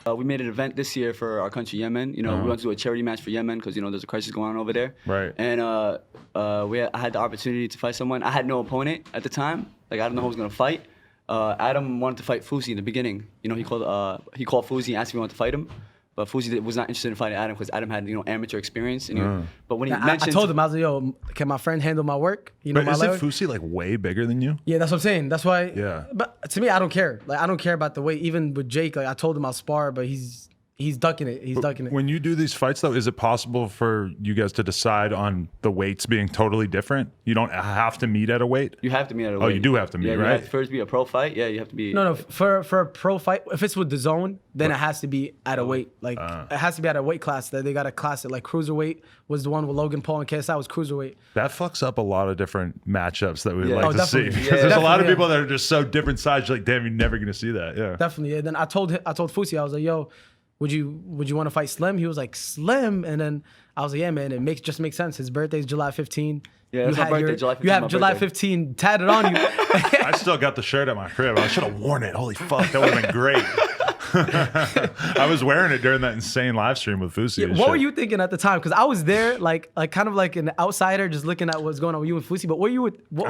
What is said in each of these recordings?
We made an event this year for our country, Yemen. You know, we want to do a charity match for Yemen because, you know, there's a crisis going on over there. Right. And I had the opportunity to fight someone. I had no opponent at the time. Like, I didn't know who was going to fight. Adam wanted to fight Fousey in the beginning. You know, he called Fousey and asked if he wanted to fight him. But Fousey was not interested in fighting Adam because Adam had, you know, amateur experience. And but when he mentioned... I told him, I was like, yo, can my friend handle my work? You know, but isn't Fousey like way bigger than you? Yeah, that's what I'm saying. That's why... Yeah. But to me, I don't care. Like, I don't care about the weight. Even with Jake, like, I told him I'll spar, but he's ducking it. He's ducking it. When you do these fights, though, is it possible for you guys to decide on the weights being totally different? You don't have to meet at a weight? You have to meet at a weight. Oh, you do have to meet, right? You have to first be a pro fight. Yeah, you have to be... No, for a pro fight, if it's with the zone, then it has to be at a weight. Like, it has to be at a weight class. They got a class that, like, cruiserweight was the one with Logan Paul and KSI was cruiserweight. That fucks up a lot of different matchups that we would Yeah. like to see. Definitely. Because there's a lot of Definitely, people that are just so different sides. You're like, damn, you're never going to see that. Yeah. Definitely. And then I told Fousey, I was like, yo, would you want to fight Slim? He was like, Slim? And then I was like, yeah, man, it just makes sense. His birthday's July 15. Yeah, that's my birthday, July 15. You have my July birthday. 15 tatted on you. I still got the shirt at my crib. I should have worn it. Holy fuck, that would have been great. I was wearing it during that insane live stream with Fousey. Yeah, what were you thinking at the time? Because I was there, like kind of like an outsider, just looking at what's going on with you and Fousey. But what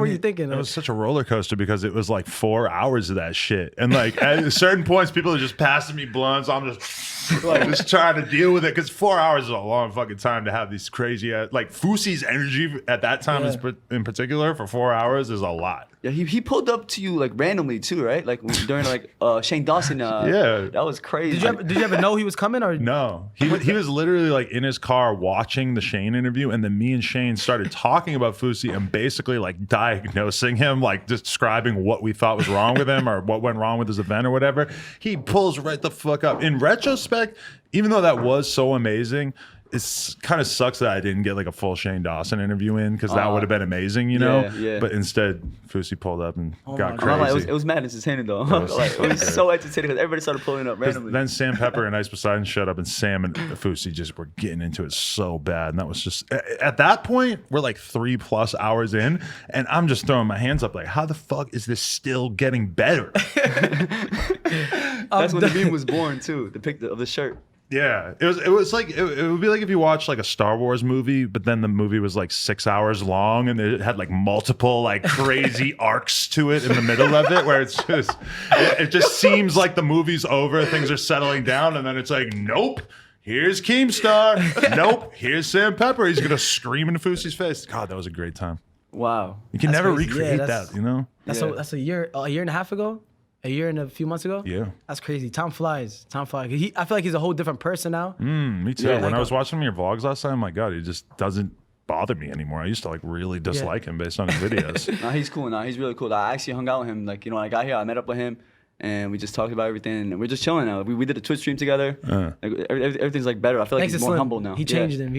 were you thinking? It was such a roller coaster because it was like 4 hours of that shit, and like at certain points, people are just passing me blunts. I'm just like just trying to deal with it because 4 hours is a long fucking time to have these crazy like Fousey's energy at that time in particular for 4 hours is a lot. Yeah, he pulled up to you like randomly too, right? Like during like Shane Dawson. Yeah, that was crazy. Did you ever know he was coming or no? He was literally like in his car watching the Shane interview, and then me and Shane started talking about Fousey and basically like diagnosing him, like describing what we thought was wrong with him or what went wrong with his event or whatever. He pulls right the fuck up. In retrospect, even though that was so amazing, it kind of sucks that I didn't get like a full Shane Dawson interview in because that would have been amazing, you know? Yeah. But instead, Fousey pulled up and got I'm crazy. like, it was mad entertaining though. It was so entertaining because everybody started pulling up randomly. Then Sam Pepper and Ice Poseidon showed up, and Sam and Fousey just were getting into it so bad. And that was just, at that point, we're like 3+ hours in, and I'm just throwing my hands up like, how the fuck is this still getting better? That's when the meme was born too, the picture of the shirt. Yeah, it was like it would be like if you watched like a Star Wars movie, but then the movie was like 6 hours long and it had like multiple like crazy arcs to it in the middle of it, where it's just it just seems like the movie's over, things are settling down, and then it's like, nope, here's Keemstar, nope, here's Sam Pepper, he's gonna scream in Fousey's face. God, that was a great time. Wow, you can never crazy. recreate that, you know. That's a year and a half ago. A year and a few months ago? Yeah. That's crazy. Time flies. I feel like he's a whole different person now. Me too. Yeah, when I was watching your vlogs last time, my God, he just doesn't bother me anymore. I used to like really dislike him based on his videos. Nah, he's cool now. He's really cool. I actually hung out with him. Like, you know, when I got here, I met up with him. And we just talked about everything, and we're just chilling now. We did a Twitch stream together. Like, everything's like better. I feel like he's more humble now. He changed him.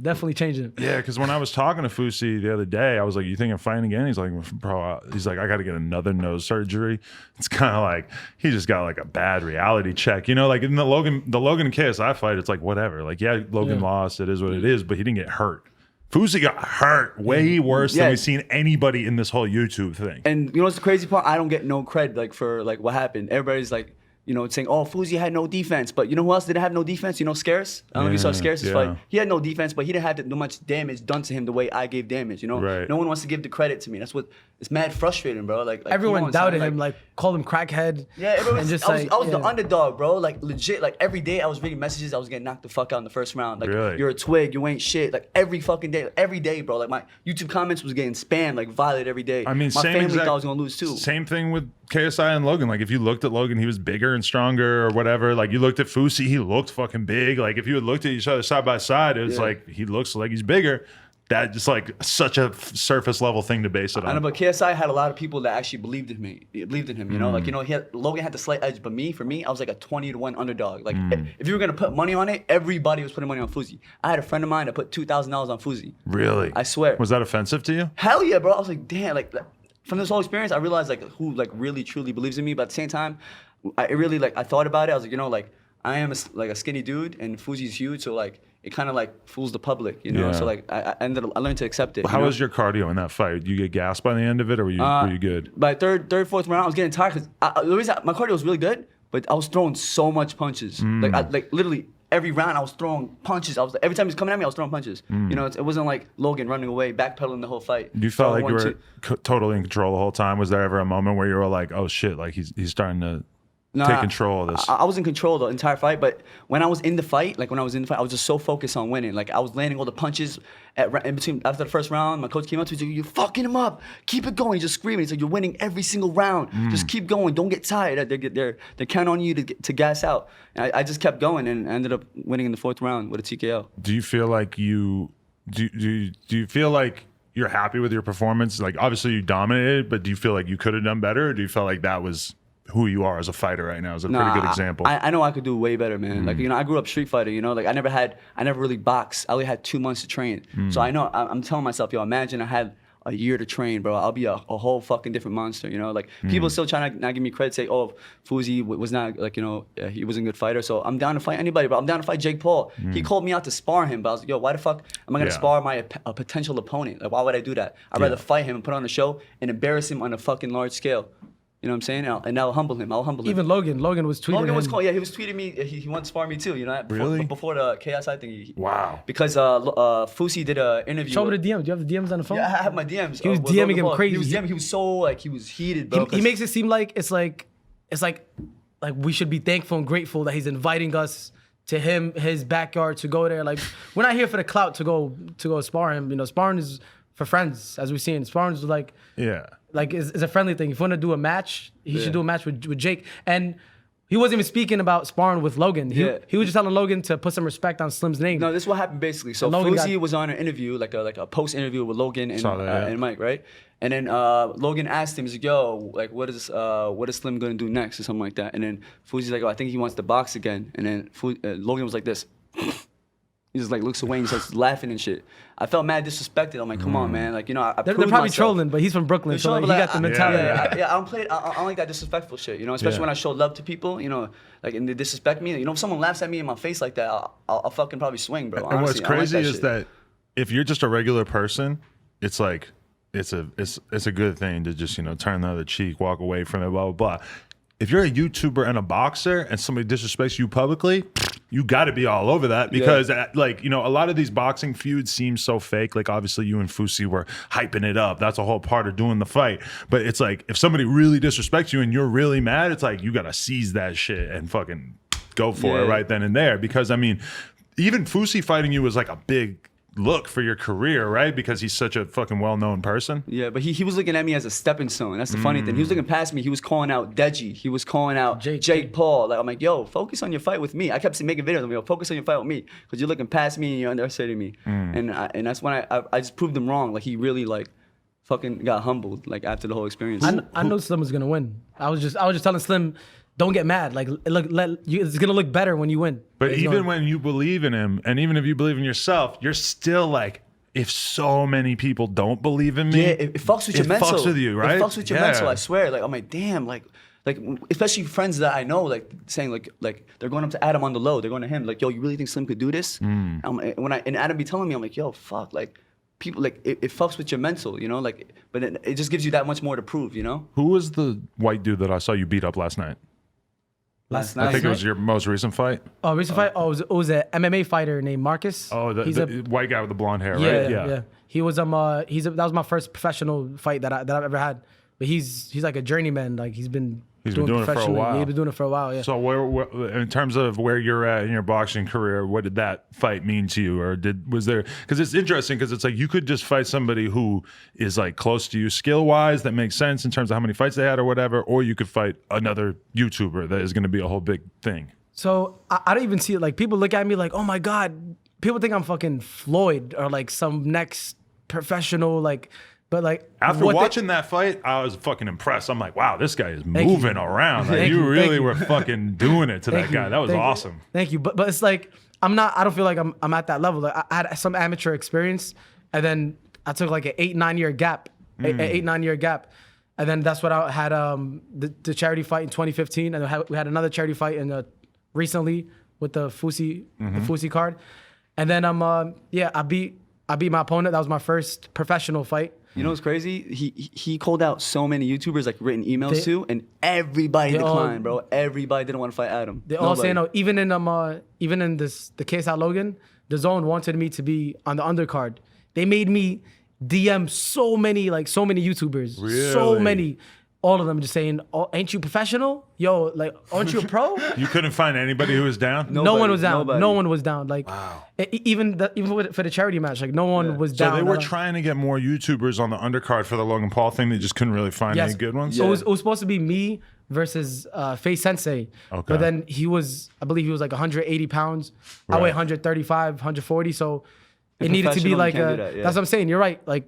Definitely changed him. Yeah, because when I was talking to Fousey the other day, I was like, "You think I'm fighting again?" He's like, "Bro," he's like, "I got to get another nose surgery." It's kind of like he just got like a bad reality check, you know? Like in the Logan and KSI fight, it's like whatever. Like Logan lost. It is what it is, but he didn't get hurt. Fousey got hurt way worse than we've seen anybody in this whole YouTube thing. And you know what's the crazy part? I don't get no cred like for like what happened. Everybody's like, you know, saying, oh, Fousey had no defense. But you know who else didn't have no defense? You know, Scarce? I don't know if you saw Scarce's fight. He had no defense, but he didn't have that much damage done to him the way I gave damage, you know? Right. No one wants to give the credit to me. That's what, it's mad frustrating, bro. Like everyone doubted him, like called him crackhead. Yeah, everyone just I was the underdog, bro. Like legit, like every day I was reading messages, I was getting knocked the fuck out in the first round. Like, you're a twig, you ain't shit. Like every fucking day, bro. Like my YouTube comments was getting spammed, like violated every day. I mean, my family thought I was gonna lose too. Same thing with KSI and Logan. Like if you looked at Logan, he was bigger and stronger or whatever. Like you looked at Fousey, he looked fucking big. Like if you had looked at each other side by side, it was like he looks like he's bigger. That just like such a surface level thing to base it on. I know, but KSI had a lot of people that actually believed in him. You know, like, you know, Logan had the slight edge, but for me, I was like a 20-1 underdog. Like if you were gonna put money on it, everybody was putting money on Fousey. I had a friend of mine that put $2,000 on Fousey. Really? I swear. Was that offensive to you? Hell yeah, bro. I was like, damn. Like from this whole experience, I realized like who like really truly believes in me. But at the same time, I thought about it. I was like, you know, like I am a skinny dude, and Fousey's huge, so like it kind of like fools the public, you know. So like I learned to accept it. How was your cardio in that fight? Did you get gassed by the end of it, or were you good? By third, fourth round, I was getting tired because the reason my cardio was really good, but I was throwing so much punches. Like literally every round I was throwing punches. Every time he was coming at me, I was throwing punches. You know, it wasn't like Logan running away, backpedaling the whole fight. You felt like you Throwing were totally in control the whole time. Was there ever a moment where you were like, "Oh shit!" Like he's starting to take control of this? I was in control the entire fight, but when I was in the fight, I was just so focused on winning. Like I was landing all the punches in between. After the first round, my coach came up to me and said, "You're fucking him up. Keep it going." He's just screaming. He said, "You're winning every single round. Just keep going. Don't get tired. They're counting on you to gas out." And I just kept going and ended up winning in the 4th round with a TKO. Do you feel like do you feel like you're happy with your performance? Like obviously you dominated, but do you feel like you could have done better, or do you feel like that was who you are as a fighter right now is a pretty good example? I know I could do way better, man. Like, you know, I grew up street fighter, you know, like I never really boxed. I only had 2 months to train. So I know, I'm telling myself, yo, imagine I had a year to train, bro. I'll be a whole fucking different monster, you know? Like people still trying to not give me credit, say, oh, Fousey was not, like, you know, he wasn't a good fighter. So I'm down to fight anybody, bro. I'm down to fight Jake Paul. He called me out to spar him, but I was like, yo, why the fuck am I gonna spar a potential opponent? Like, why would I do that? I'd rather fight him and put on a show and embarrass him on a fucking large scale. You know what I'm saying? And I'll humble him. Even Logan was tweeting. Logan was calling. Yeah, he was tweeting me. He wanted to spar me too. You know, before the KSI thing. Wow. Because Fousey did an interview. Show me the DMs. Do you have the DMs on the phone? Yeah, I have my DMs. He was DMing him crazy. He was so like he was heated, bro. He makes it seem like it's like we should be thankful and grateful that he's inviting us to his backyard to go there. Like we're not here for the clout to go spar him. You know, sparring is for friends, as we've seen. Sparring is like it's a friendly thing. If you want to do a match, he should do a match with Jake. And he wasn't even speaking about sparring with Logan. He was just telling Logan to put some respect on Slim's name. No, this is what happened basically. So Fousey was on an interview, like a post interview with Logan and Mike, right? And then Logan asked him, he's like, yo, like what is Slim gonna do next or something like that? And then Fousey's like, oh, I think he wants to box again. And then Logan was like this. He just like looks away and starts laughing and shit. I felt mad disrespected. I'm like, come on, man. Like, you know, they're probably trolling, but he's from Brooklyn, so like, he got the mentality. Yeah, I don't like that disrespectful shit, you know, especially when I show love to people, you know, like, and they disrespect me. You know, if someone laughs at me in my face like that, I'll fucking probably swing, bro. And honestly, what's crazy is that if you're just a regular person, it's like, it's a good thing to just, you know, turn the other cheek, walk away from it, blah, blah, blah. If you're a YouTuber and a boxer and somebody disrespects you publicly, you got to be all over that because, like, you know, a lot of these boxing feuds seem so fake. Like, obviously, you and Fousey were hyping it up. That's a whole part of doing the fight. But it's like, if somebody really disrespects you and you're really mad, it's like, you got to seize that shit and fucking go for it right then and there. Because, I mean, even Fousey fighting you was like a big look for your career, right? Because he's such a fucking well-known person. Yeah, but he was looking at me as a stepping stone. That's the funny thing. He was looking past me. He was calling out Deji. He was calling out Jake Paul. Like, I'm like, yo, focus on your fight with me. I kept making videos. I'm like, yo, focus on your fight with me because you're looking past me and you're underestimating me. And that's when I just proved him wrong. Like, he really like fucking got humbled like after the whole experience. I know Slim was gonna win. I was just telling Slim, don't get mad. Like, it's gonna look better when you win. But even when you believe in him, and even if you believe in yourself, you're still like, if so many people don't believe in me, it fucks with your mental. It fucks with you, right? It fucks with your mental. I swear. Like, I'm like, damn. Like, especially friends that I know, like saying like they're going up to Adam on the low. They're going to him like, yo, you really think Slim could do this? And Adam be telling me, I'm like, yo, fuck, like. People like it fucks with your mental, you know, like, but it just gives you that much more to prove, you know. Who was the white dude that I saw you beat up last night? Last night, I think it was your most recent fight. Oh, recent fight. Oh, it was an MMA fighter named Marcus. Oh, the white guy with the blonde hair, right? Yeah. He was that was my first professional fight that I've ever had. But he's like a journeyman. Like he's been doing it for a while. He's been doing it for a while. Yeah. So where in terms of where you're at in your boxing career, what did that fight mean to you, or was there? Because it's interesting because it's like you could just fight somebody who is like close to you skill wise, that makes sense in terms of how many fights they had or whatever, or you could fight another YouTuber that is going to be a whole big thing. So I don't even see it. Like people look at me like, oh my god, people think I'm fucking Floyd or like some next professional like. But like after watching that fight, I was fucking impressed. I'm like, wow, this guy is moving around. Like, you really were fucking doing it to that guy. That was awesome. Thank you. But it's like I don't feel like I'm at that level. Like I had some amateur experience, and then I took like an 8-9 year gap. 8-9 year gap. And then that's what I had the charity fight in 2015, and we had another charity fight recently with the Fousey card. And then I beat my opponent. That was my first professional fight. You know what's crazy? He called out so many YouTubers, like written emails to, and everybody they all- declined, bro. Everybody didn't want to fight Adam. They all saying no. Even in the KSI Logan, the Zone wanted me to be on the undercard. They made me DM so many YouTubers, so Really? many. All of them just saying, oh, "Ain't you professional? Yo, like, aren't you a pro?" You couldn't find anybody who was down. No one was down. nobody. No one was down. Like, even for the charity match, like no one was So down. they were trying to get more YouTubers on the undercard for the Logan Paul thing. They just couldn't really find any good ones. So it was supposed to be me versus Face Sensei. Okay. But then I believe he was like 180 pounds. I weigh Right. 135, 140. So it needed to be professional, like you can't do that, yeah. That's what I'm saying. You're right. Like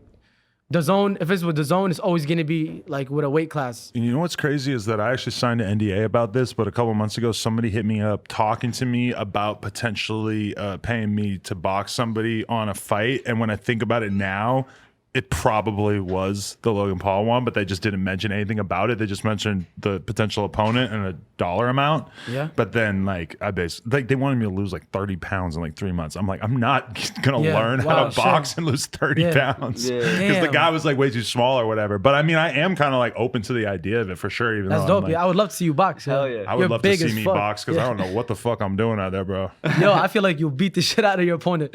the Zone, if it's with the Zone, it's always going to be like with a weight class. And you know what's crazy is that I actually signed an NDA about this, but a couple months ago, somebody hit me up talking to me about potentially paying me to box somebody on a fight. And when I think about it now, it probably was the Logan Paul one, but they just didn't mention anything about it. They just mentioned the potential opponent and a dollar amount. Yeah. But then, like, they wanted me to lose like 30 pounds in like 3 months. I'm like, I'm not gonna learn how to box and lose 30 pounds Yeah. because the Damn. guy was like way too small or whatever. But I mean, I am kind of like open to the idea of it for sure. Even That's though I'm dope. like, Yeah, I would love to see you box. Hell yeah. I would You're love to big see as me fuck. box because I don't know what the fuck I'm doing out there, bro. Yo, I feel like you'll beat the shit out of your opponent.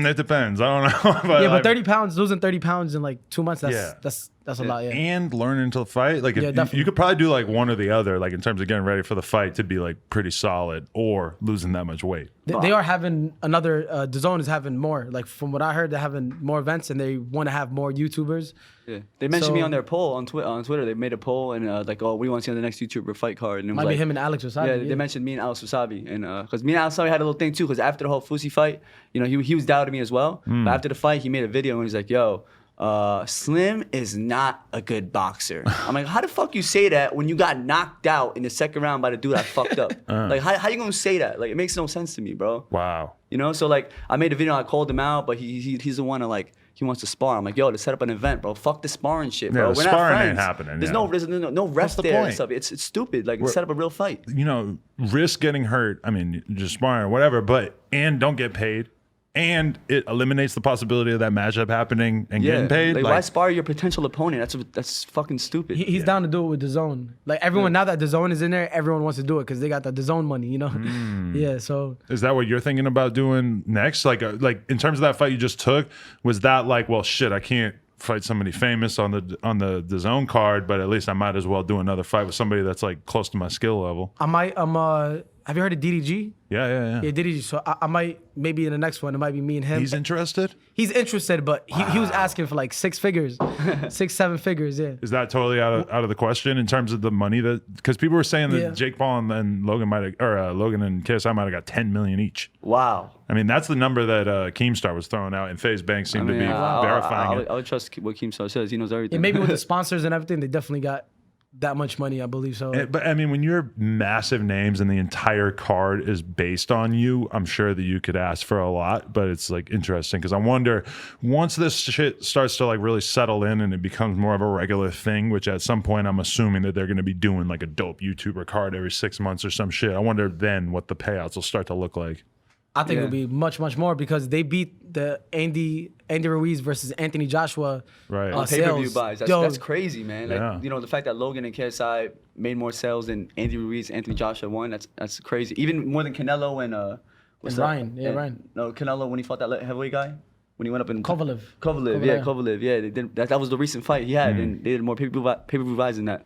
It depends. I don't know. But Yeah, but like, 30 pounds, losing 30 pounds in like 2 months, that's a lot. Yeah. and learning to fight. Like, if Yeah, you definitely. could probably do like one or the other, like in terms of getting ready for the fight to be like pretty solid or losing that much weight. They are having another. DAZN is having more. Like from what I heard, they're having more events and they want to have more YouTubers. Yeah. They mentioned me So- on their poll on Twitter. They made a poll and like, oh, what do you want to see on the next YouTuber fight card? And it was Might like, be him and Alex Wasabi. Yeah, they mentioned me and Alex Wasabi, and because me and Alex Wasabi had a little thing too. Because after the whole Fousey fight, you know, he was doubting me as well. But after the fight, he made a video and he's like, "Yo, Slim is not a good boxer." I'm like, "How the fuck you say that when you got knocked out in the second round by the dude I fucked up? Like, how you gonna say that? Like, it makes no sense to me, bro." Wow. You know, so like I made a video, I called him out, but he's the one to like he wants to spar. I'm like, yo, to set up an event, bro. Fuck the sparring shit, bro. Yeah, the We're not sparring friends. ain't happening, There's yeah. no ref the there and point? stuff. It's stupid. Like set up a real fight. You know, risk getting hurt. I mean, just sparring or whatever, and don't get paid. And it eliminates the possibility of that matchup happening and getting paid. Like, why spar your potential opponent? That's fucking stupid. He's down to do it with DAZN. Like everyone, now that DAZN is in there, everyone wants to do it because they got the DAZN money, you know? Yeah, so. Is that what you're thinking about doing next? Like in terms of that fight you just took, was that like, well, shit, I can't fight somebody famous on the DAZN card, but at least I might as well do another fight with somebody that's like close to my skill level? Have you heard of DDG? Yeah. Yeah, DDG. So I might, maybe in the next one, it might be me and him. He's interested? He's interested, but he was asking for like 6 figures, 7 figures, yeah. Is that totally out of the question in terms of the money because people were saying that Yeah. Jake Paul and Logan Logan and KSI might have got 10 million each. Wow. I mean, that's the number that Keemstar was throwing out, and FaZe Bank seemed to be verifying it. I would trust what Keemstar says. He knows everything. And maybe with the sponsors and everything, they definitely got that much money, I believe so. But I mean, when you're massive names and the entire card is based on you, I'm sure that you could ask for a lot. But it's like interesting because I wonder once this shit starts to like really settle in and it becomes more of a regular thing, which at some point I'm assuming that they're going to be doing like a dope YouTuber card every 6 months or some shit. I wonder then what the payouts will start to look like. I think it'll be much, much more because they beat the Andy Ruiz versus Anthony Joshua Right. on pay-per-view sales. buys. Yo, That's crazy, man. Like Yeah. you know, the fact that Logan and KSI made more sales than Andy Ruiz, Anthony Joshua won. That's crazy. Even more than Canelo and what's And that? Ryan. Yeah, Ryan. No, Canelo when he fought that heavyweight guy. When he went up in Kovalev. Kovalev, yeah, they did. That was the recent fight he had, and they did more pay-per-view buys than that.